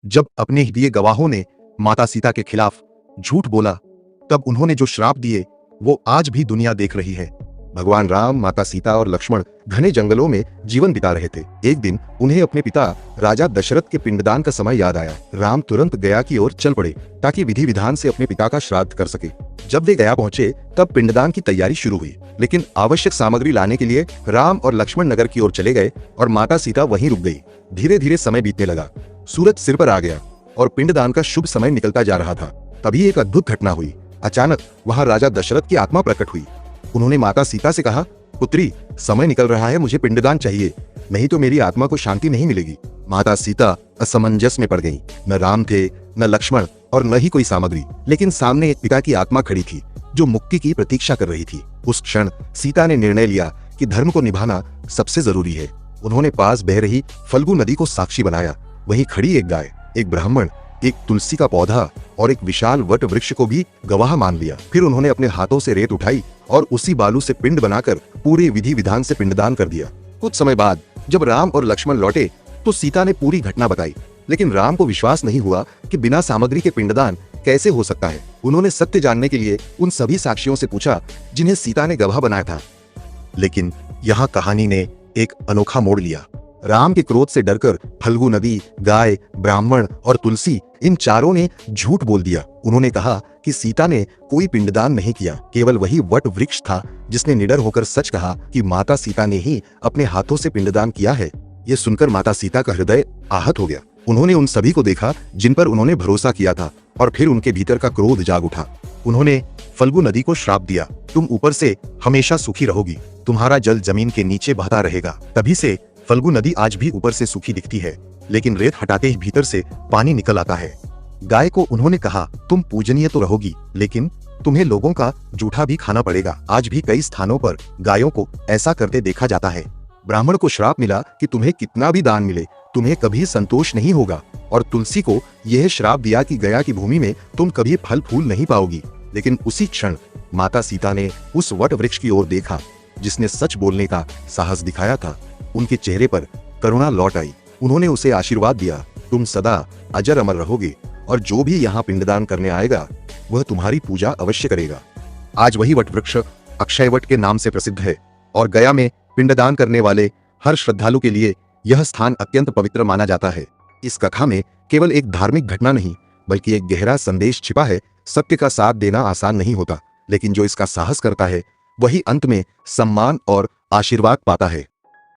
जब अपने ही दिए गवाहों ने माता सीता के खिलाफ झूठ बोला, तब उन्होंने जो श्राप दिए वो आज भी दुनिया देख रही है। भगवान राम, माता सीता और लक्ष्मण घने जंगलों में जीवन बिता रहे थे। एक दिन उन्हें अपने पिता राजा दशरथ के पिंडदान का समय याद आया। राम तुरंत गया की ओर चल पड़े ताकि विधि विधान से अपने पिता का श्राद्ध कर सके। जब वे गया पहुंचे तब पिंडदान की तैयारी शुरू हुई, लेकिन आवश्यक सामग्री लाने के लिए राम और लक्ष्मण नगर की ओर चले गए और माता सीता वहीं रुक गई। धीरे धीरे समय बीतने लगा, सूरज सिर पर आ गया और पिंडदान का शुभ समय निकलता जा रहा था। तभी एक अद्भुत घटना हुई। अचानक वहां राजा दशरथ की आत्मा प्रकट हुई। उन्होंने माता सीता से कहा, पुत्री, समय निकल रहा है, मुझे पिंडदान चाहिए, नहीं तो मेरी आत्मा को शांति नहीं मिलेगी। माता सीता असमंजस में पड़ गईं। न राम थे, न लक्ष्मण और न ही कोई सामग्री, लेकिन सामने एक पिता की आत्मा खड़ी थी जो मुक्ति की प्रतीक्षा कर रही थी। उस क्षण सीता ने निर्णय लिया कि धर्म को निभाना सबसे जरूरी है। उन्होंने पास बह रही फल्गु नदी को साक्षी बनाया। वहीं खड़ी एक गाय, एक ब्राह्मण, एक तुलसी का पौधा और एक विशाल वट वृक्ष को भी गवाह मान लिया। फिर उन्होंने अपने हाथों से रेत उठाई और उसी बालू से पिंड बनाकर पूरे विधि विधान से पिंडदान कर दिया। कुछ समय बाद जब राम और लक्ष्मण लौटे तो सीता ने पूरी घटना बताई, लेकिन राम को विश्वास नहीं हुआ कि बिना सामग्री के पिंडदान कैसे हो सकता है। उन्होंने सत्य जानने के लिए उन सभी साक्षियों से पूछा जिन्हें सीता ने गवाह बनाया था। लेकिन यहाँ कहानी ने एक अनोखा मोड़ लिया। राम के क्रोध से डरकर फल्गु नदी, गाय, ब्राह्मण और तुलसी, इन चारों ने झूठ बोल दिया। उन्होंने कहा कि सीता ने कोई पिंडदान नहीं किया, केवल वही वट वृक्ष था जिसने निडर होकर सच कहा कि माता सीता ने ही अपने हाथों से पिंडदान किया है। ये सुनकर माता सीता का हृदय आहत हो गया। उन्होंने उन सभी को देखा जिन पर उन्होंने भरोसा किया था और फिर उनके भीतर का क्रोध जाग उठा। उन्होंने फल्गु नदी को श्राप दिया, तुम ऊपर से हमेशा सूखी रहोगी, तुम्हारा जल जमीन के नीचे बहता रहेगा। तभी से फल्गु नदी आज भी ऊपर से सूखी दिखती है, लेकिन रेत हटाते ही भीतर से पानी निकल आता है। गाय को उन्होंने कहा, तुम पूजनीय तो रहोगी, लेकिन तुम्हें लोगों का जूठा भी खाना पड़ेगा। आज भी कई स्थानों पर गायों को ऐसा करते देखा जाता है। ब्राह्मण को श्राप मिला कि तुम्हें कितना भी दान मिले, तुम्हें कभी संतोष नहीं होगा। और तुलसी को यह श्राप दिया कि गया की भूमि में तुम कभी फल फूल नहीं पाओगी। लेकिन उसी क्षण माता सीता ने उस वट वृक्ष की ओर देखा जिसने सच बोलने का साहस दिखाया था। उनके चेहरे पर करुणा लौट आई। उन्होंने उसे आशीर्वाद दिया, तुम सदा अजर अमर रहोगे और जो भी यहाँ पिंडदान करने आएगा वह तुम्हारी पूजा अवश्य करेगा। आज वही वट वृक्ष अक्षय वट के नाम से प्रसिद्ध है और गया में पिंडदान करने वाले हर श्रद्धालु के लिए यह स्थान अत्यंत पवित्र माना जाता है। इस कथा में केवल एक धार्मिक घटना नहीं, बल्कि एक गहरा संदेश छिपा है। सत्य का साथ देना आसान नहीं होता, लेकिन जो इसका साहस करता है वही अंत में सम्मान और आशीर्वाद पाता है।